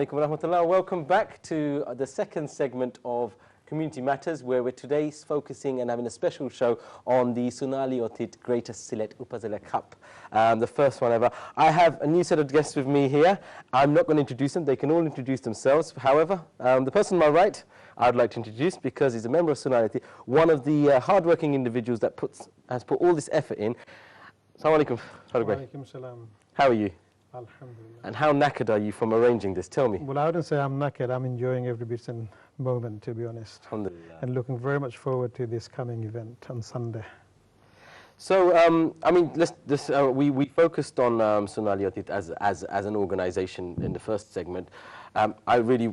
alaikum wa rahmatullah. Welcome back to the second segment of Community Matters, where we're today focusing and having a special show on the Sylhet Greater Sylhet Upazilla Cup, the first one ever. I have a new set of guests with me here. I'm not going to introduce them. They can all introduce themselves. However, the person on my right, I'd like to introduce because he's a member of Sylhet, one of the hard-working individuals that has put all this effort in. Assalamu alaikum. Walaikum salam. How are you? Alhamdulillah. And how knackered are you from arranging this? Tell me. Well, I wouldn't say I'm knackered. I'm enjoying every bit and moment, to be honest. Alhamdulillah. And looking very much forward to this coming event on Sunday. So, I mean, we focused on Sylhet as an organization in the first segment. I really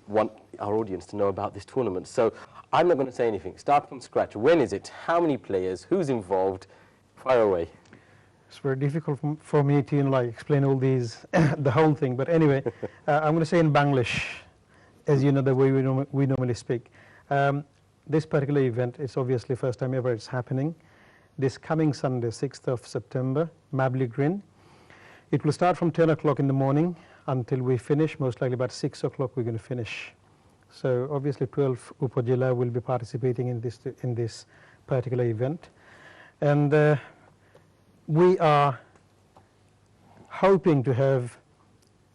want our audience to know about this tournament. So, I'm not going to say anything. Start from scratch. When is it? How many players? Who's involved? Fire away. It's very difficult for me to explain all these, the whole thing. But anyway, I'm going to say in Bangladesh, as you know, the way we normally speak. This particular event, it's obviously first time ever it's happening. This coming Sunday, 6th of September, Mabli Green. It will start from 10 o'clock in the morning until we finish. Most likely about 6 o'clock we're going to finish. So obviously 12 Upazilla will be participating in this particular event. And we are hoping to have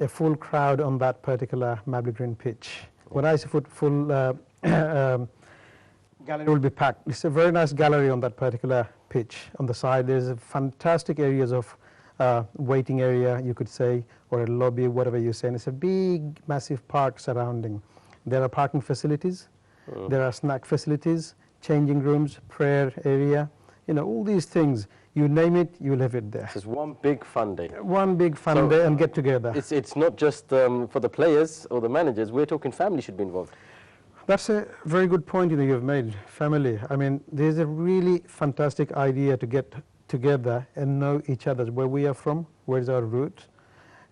a full crowd on that particular Mabli Green pitch. When I say full gallery will be packed. It's a very nice gallery on that particular pitch. On the side there's a fantastic areas of waiting area, you could say, or a lobby, whatever you say. And it's a big, massive park surrounding. There are parking facilities, there are snack facilities, changing rooms, prayer area, you know, all these things. You name it, you'll have it there. It's one big fun day. One big fun day and get together. It's not just for the players or the managers. We're talking family should be involved. That's a very good point you've made, family. I mean, there's a really fantastic idea to get together and know each other, where we are from, where's our root.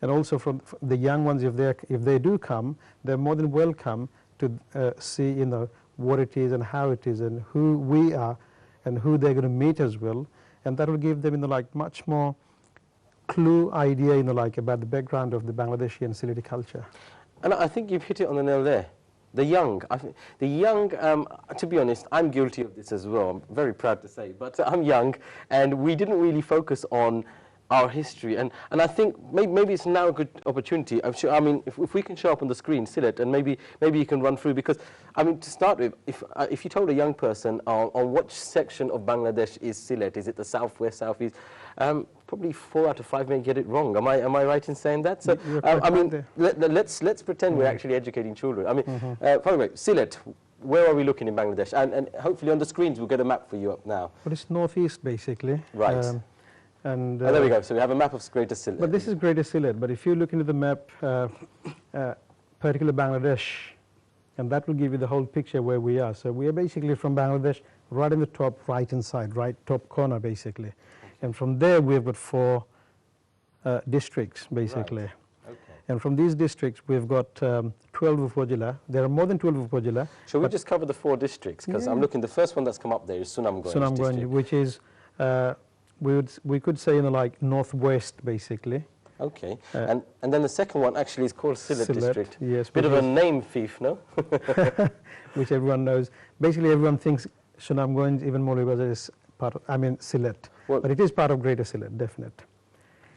And also from the young ones, if they do come, they're more than welcome to see, you know, what it is and how it is and who we are and who they're going to meet as well. And that will give them, you know, much more clue idea, you know, about the background of the Bangladeshi and Sylheti culture. And I think you've hit it on the nail there. The young, to be honest, I'm guilty of this as well. I'm very proud to say, but I'm young, and we didn't really focus on our history. And I think maybe it's now a good opportunity. I'm sure, I mean, if we can show up on the screen, Sylhet, and maybe you can run through, because, I mean, to start with, if you told a young person on which section of Bangladesh is Sylhet, is it the southwest, southeast, probably 4 out of 5 may get it wrong. Am I right in saying that? So, I mean, let's pretend we're actually educating children. I mean, by the way, Sylhet, where are we looking in Bangladesh? And hopefully on the screens we'll get a map for you up now. But it's northeast, basically. Right. And there we go. So we have a map of Greater Sylhet. But this is Greater Sylhet. But if you look into the map, particular Bangladesh, and that will give you the whole picture where we are. So we are basically from Bangladesh, right in the top right-hand side, right top corner, basically. Okay. And from there we've got 4 districts, basically. Right. Okay. And from these districts we've got 12 Upazilla. There are more than 12 Upazilla. Shall we just cover the 4 districts? Because I'm looking, the first one that's come up there is Sunamganj district. Which is we could say, you know, northwest, basically. Okay. And then the second one actually is called Sylhet district. Yes. Bit of a name thief, no? Which everyone knows. Basically, everyone thinks Sunamganj, even Maulibazaar, is part of, Sylhet. Well, but it is part of Greater Sylhet, definite.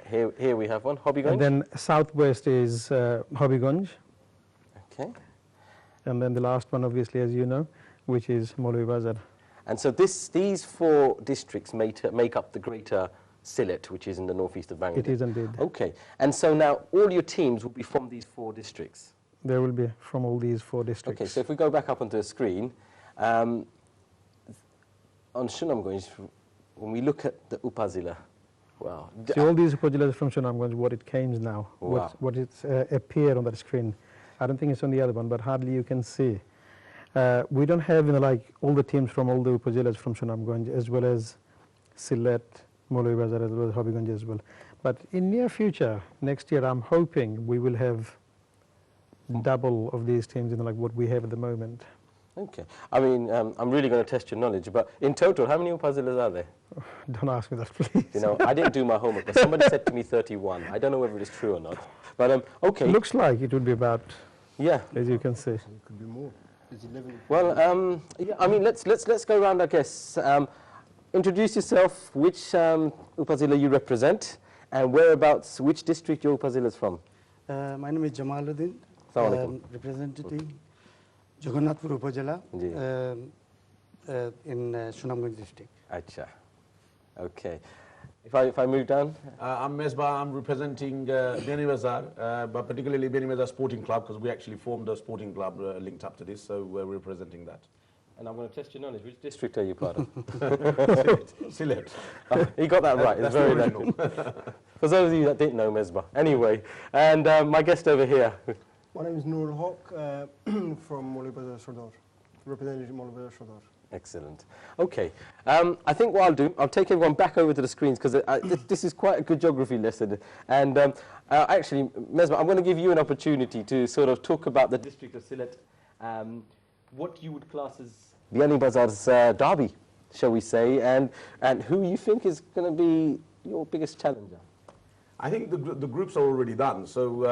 Here we have one, Hobbyganj. And then southwest is Hobbyganj. Okay. And then the last one, obviously, as you know, which is Maulibazaar. And so these 4 districts make up the Greater Sylhet, which is in the northeast of Bangladesh. It is indeed. Okay. And so now all your teams will be from these 4 districts? There will be from all these 4 districts. Okay, so if we go back up onto the screen, on Sunamganj, when we look at the Upazilla, wow. So all these Upazillas from Sunamganj, what it came now, wow. what it's appeared on that screen. I don't think it's on the other one, but hardly you can see. We don't have, you know, all the teams from all the Upazillas from Sunamganj, as well as Sylhet, Maulibazaar, as well as Hobbyganj as well. But in near future, next year, I'm hoping we will have double of these teams, you know, what we have at the moment. Okay. I mean, I'm really going to test your knowledge, but in total, how many Upazillas are there? Don't ask me that, please. You know, I didn't do my homework, but somebody said to me 31. I don't know whether it is true or not. But, okay. Looks like it would be about, yeah, as you can see. It could be more. It's 11. Well, yeah, I mean, let's go around, I guess. Introduce yourself, which Upazilla you represent, and whereabouts, which district your Upazilla is from. My name is Jamaluddin, representing Jagannathpur Upazilla in Sunamganj district. Acha. Okay. If I move down? I'm Mesbah. I'm representing Benibazar, but particularly Benibazar Sporting Club, because we actually formed a sporting club linked up to this, so we're representing that. And I'm going to test your knowledge. Which district are you part of? Sylhet. Oh, you got that right. It's very original. For those of you that didn't know Mesbah. Anyway, and my guest over here. My name is Nurul Haq from Moulay Shodor, representing Moulay Shodor. Excellent. Okay. I think what I'll do, I'll take everyone back over to the screens because this is quite a good geography lesson. And actually, Mesbah, I'm going to give you an opportunity to sort of talk about the district of Sylhet. What you would class as Bianibazar's derby, shall we say, and who you think is going to be your biggest challenger? I think the groups are already done. So,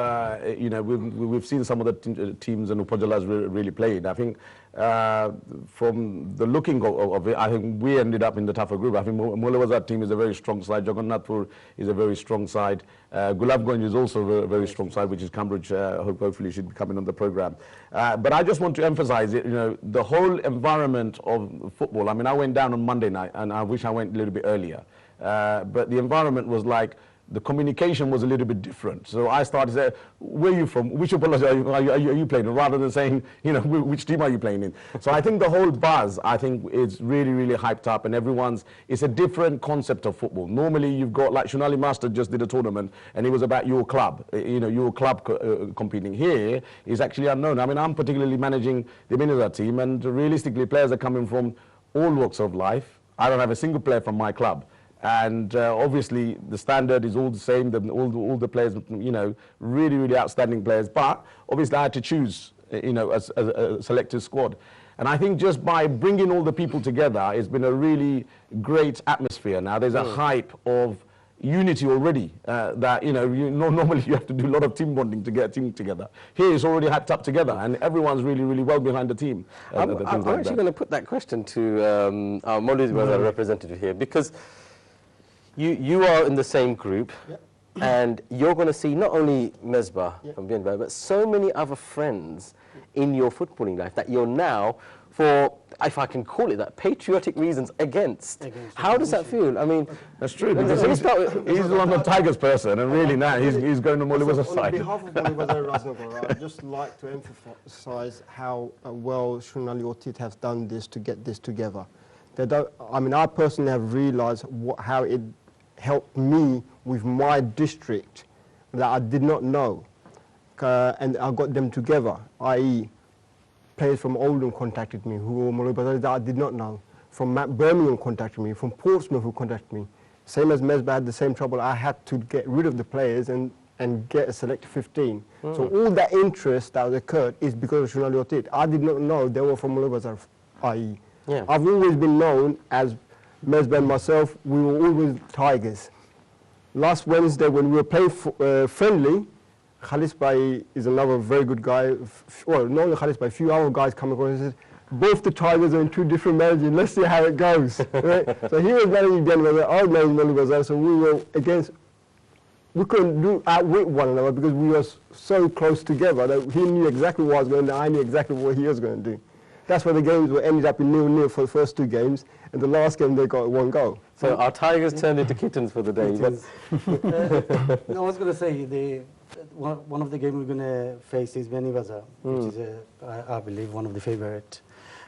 you know, we've seen some of the teams and Upazillas really played. I think from the looking of it, I think we ended up in the tougher group. I think Moulay team is a very strong side. Jagannathpur is a very strong side. Gulabganj is also a very strong side, which is Cambridge. Hopefully should be coming on the program. But I just want to emphasize it, you know, the whole environment of football. I mean, I went down on Monday night, and I wish I went a little bit earlier. But the environment was like, the communication was a little bit different. So I started to say, where are you from? Which Upazilla are you playing in? Rather than saying, you know, which team are you playing in? So I think the whole buzz, I think, is really, really hyped up, and it's a different concept of football. Normally you've got, like Shunali Master just did a tournament, and it was about your club, you know, your club competing. Here is actually unknown. I mean, I'm particularly managing the Benidorm team, and realistically players are coming from all walks of life. I don't have a single player from my club. And obviously the standard is all the same, all the players, you know, really, really outstanding players. But obviously I had to choose, you know, a selected squad. And I think just by bringing all the people together, it's been a really great atmosphere. Now there's a hype of unity already that, you know, normally you have to do a lot of team bonding to get a team together. Here it's already hyped up together, and everyone's really, really well behind the team. I'm actually going to put that question to our Moulay representative here, because you are in the same group, and you're going to see not only Mesbah from Bianibazar, but so many other friends in your footballing life that you're now, for, if I can call it that, patriotic reasons against. How does that feel? I mean, that's true, because he's a London Tigers person, and really now he's going to Moulay side. On behalf of Moulay Raznagor, I'd just like to emphasize how well Shunali Otit has done this to get this together. I mean, I personally have realized how it helped me with my district that I did not know, and I got them together, i.e. players from Oldham contacted me who were Moulay that I did not know, from Birmingham contacted me, from Portsmouth who contacted me. Same as Mesbah had the same trouble. I had to get rid of the players and get a selected 15. So all that interest that occurred is because of Shunali Otit. I did not know they were from Moulay, i.e. I've always been known as Mesbah and myself, we were always Tigers. Last Wednesday when we were playing friendly, Khalis Bhai is another very good guy. Well, not only Khalis Bhai, a few other guys come across and said, both the Tigers are in two different managers, let's see how it goes. Right? So he was managing Bianibazar, I was managing Moulay, so we were against, we couldn't outwit one another because we were so close together that he knew exactly what I was going to do, I knew exactly what he was going to do. That's why the games were ended up in 0-0 for the first two games, and the last game they got one goal. So our Tigers turned into kittens for the day. I was going to say, one of the games we're going to face is Benibazar, which is, I believe, one of the favourite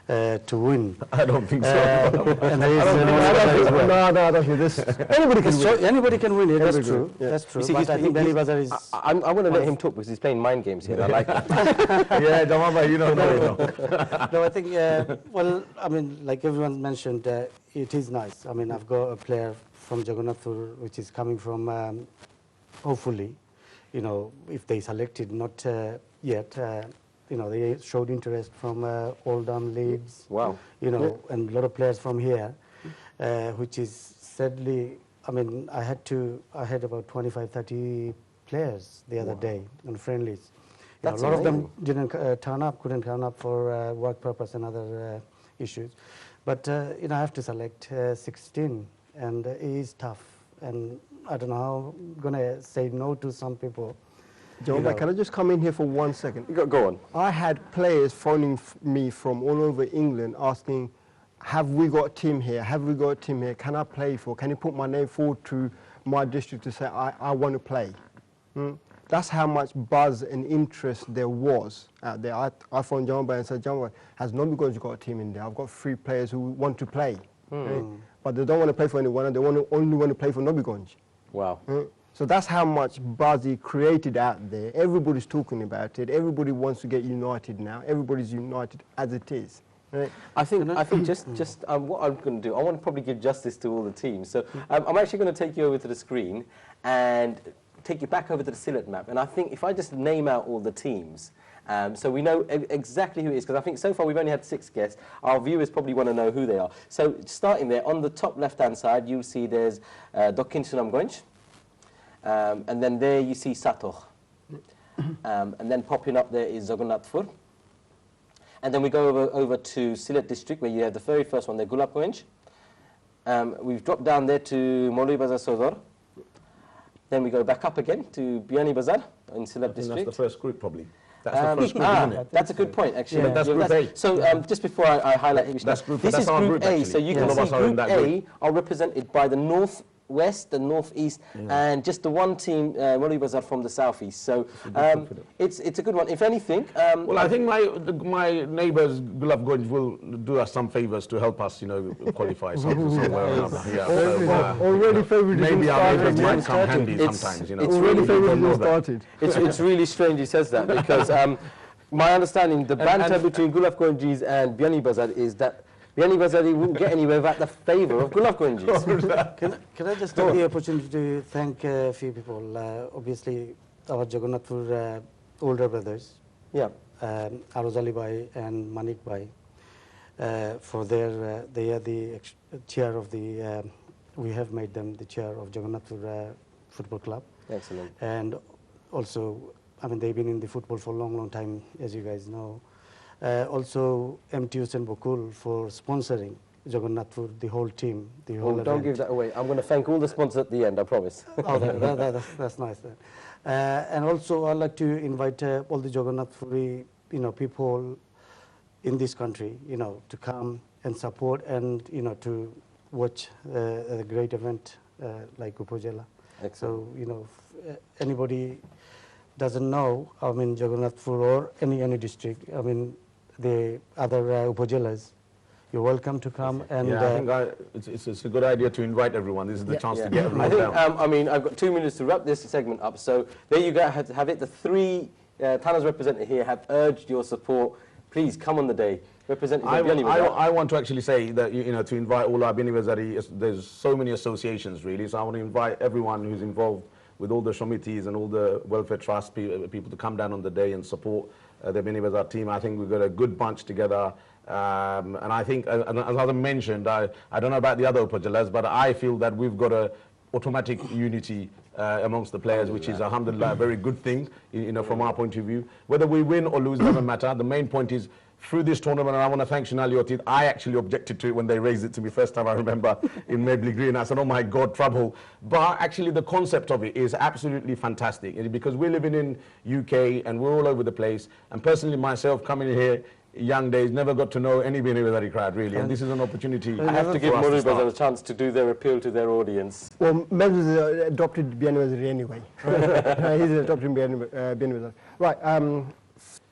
to win. I don't think so. And there is no, I don't think this. Anybody can win it. That's true. Yeah. That's true. See, but I think Benibazar is. I'm going to let him talk because he's playing mind games here. I like that. Yeah, Damaba, you don't know. No, I think. Well, I mean, like everyone mentioned, it is nice. I mean, I've got a player from Jagannathpur which is coming from, hopefully, you know, if they selected, not yet. they showed interest from Oldham, Leeds. Wow. And a lot of players from here, which is sadly, I mean, I had about 25, 30 players the other day on friendlies. A lot of them didn't couldn't turn up for work purpose and other issues. But, I have to select 16, and it is tough. And I don't know how I'm going to say no to some people. John, can I just come in here for 1 second? Go on. I had players phoning me from all over England asking, have we got a team here? Have we got a team here? Can I play for? Can you put my name forward to my district to say I want to play? That's how much buzz and interest there was out there. I phoned Jamba and said, Jamba, has Nobby got a team in there? I've got 3 players who want to play. Right? But they don't want to play for anyone, and they only want to play for Nobbygonj. Wow. So that's how much buzz he created out there. Everybody's talking about it. Everybody wants to get united now. Everybody's united as it is. Right? I think just what I'm going to do, I want to probably give justice to all the teams. So I'm actually going to take you over to the screen and take you back over to the Sylhet map. And I think if I just name out all the teams, so we know exactly who it is, because I think so far we've only had 6 guests. Our viewers probably want to know who they are. So starting there, on the top left-hand side, you'll see there's Dokhin Sunamganj. And then there you see Satoh. And then popping up there is Jagannathpur. And then we go over to Sylhet district, where you have the very first one there, Gulabganj. We've dropped down there to Maulvi Bazar Sodor. Then we go back up again to Biani Bazar in Sylhet district. That's the first group, probably. That's the first group, isn't it? That's a good point, actually. Yeah. That's Group A. So just before I highlight it, this is Group A. So you can see Group A are represented by the northwest, the northeast, and just the one team, Maulvi Bazar, from the southeast. So it's a good one. If anything, well, I think my neighbours Gulabganj will do us some favours to help us, qualify somewhere around here. Already favoritism maybe our neighbours might started. come handy sometimes. It's really favoritism started. It's really strange he says that, because my understanding, the banter between Gulabganjis and Biani Bazar is that Biani Bazari wouldn't get anywhere without the favour of Gulabganjis. Can I just take the opportunity to thank a few people? Obviously, our Jagannathpur older brothers, Aruz Ali Bhai and Manik Bhai, for they are the chair of the, we have made them the chair of Jagannathpur Football Club. Excellent. And also, I mean, they've been in the football for a long, long time, as you guys know. Also, MT Hussain Bokul for sponsoring Jagannathpur, the whole team, the whole event. Don't give that away. I'm going to thank all the sponsors at the end, I promise. Oh, that's nice. Then. And also, I'd like to invite all the Jagannathpuri, people in this country, to come and support and, to watch a great event like Upazilla. So, if anybody doesn't know, I mean, Jagannathpur or any district, I mean, the other Upazillas, you're welcome to come. And I think it's a good idea to invite everyone. This is the chance to get everyone down. I mean, I've got 2 minutes to wrap this segment up. So there you go, have it. The 3 Tanas represented here have urged your support. Please come on the day. Representing I want to actually say that, to invite all our Biani Bazari, there's so many associations really, so I want to invite everyone who's involved with all the Shomitis and all the welfare trust people to come down on the day and support the Biani Bazar team. I think we've got a good bunch together. And I think, as I mentioned, I don't know about the other Upazillas, but I feel that we've got a automatic unity amongst the players, which is, alhamdulillah, a very good thing, from our point of view. Whether we win or lose doesn't matter. The main point is, through this tournament, and I want to thank Shonali Otid, I actually objected to it when they raised it to me first time, I remember, in Mabley Green. I said, oh my God, trouble. But actually the concept of it is absolutely fantastic, because we're living in UK and we're all over the place. And personally myself, coming here, young days, never got to know any Biani Bazari crowd, really. And this is an opportunity. I have to give Maulvi Bazar a chance to do their appeal to their audience. Well, Mehboob adopted Biani Bazari anyway. He's adopting Biani Bazari. Right.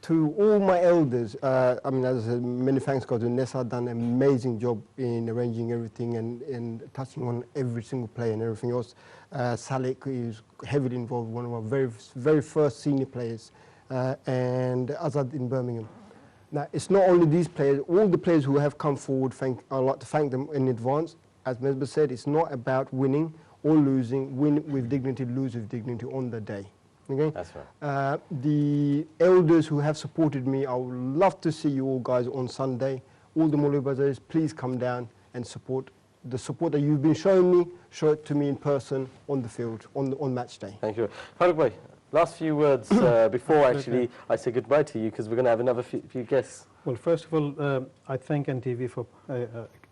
To all my elders, I mean, as many thanks go to Nessa, done an amazing job in arranging everything and touching on every single player and everything else. Salik is heavily involved, one of our very first senior players, and Azad in Birmingham. Now, it's not only these players, all the players who have come forward, I'd like to thank them in advance. As Mehboob said, it's not about winning or losing. Win with dignity, lose with dignity on the day. Okay? That's right. The elders who have supported me, I would love to see you all guys on Sunday. All the Maulvi Bazaars, please come down and support. The support that you've been showing me, show it to me in person on the field, on match day. Thank you. Farooq bhai, last few words before actually I say goodbye to you, because we're going to have another few guests. Well, first of all, I thank NTV for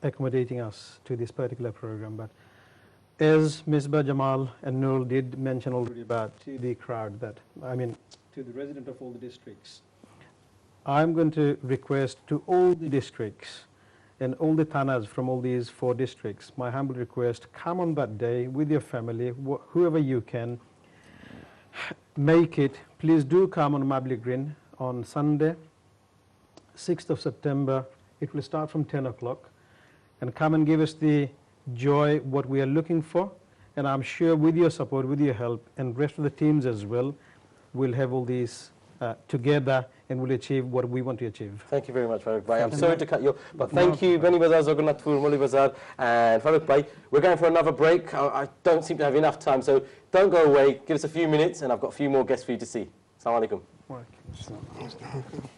accommodating us to this particular program. But as Misbah, Jamal and Noor did mention already about to the crowd, that, I mean, to the resident of all the districts, I'm going to request to all the districts and all the tanas from all these 4 districts, my humble request, come on that day with your family, whoever you can, make it. Please do come on Mabli Green on Sunday, 6th of September. It will start from 10 o'clock. And come and give us the joy, what we are looking for. And I'm sure with your support, with your help, and rest of the teams as well, we'll have all these together and we'll achieve what we want to achieve. Thank you very much, Farooq bhai. I'm sorry to cut you off, but thank you, Bani Bazaar, Jagannathpur, Maulvi Bazaar, and Farooq bhai. We're going for another break. I don't seem to have enough time, so don't go away. Give us a few minutes, and I've got a few more guests for you to see. Assalamu alaikum.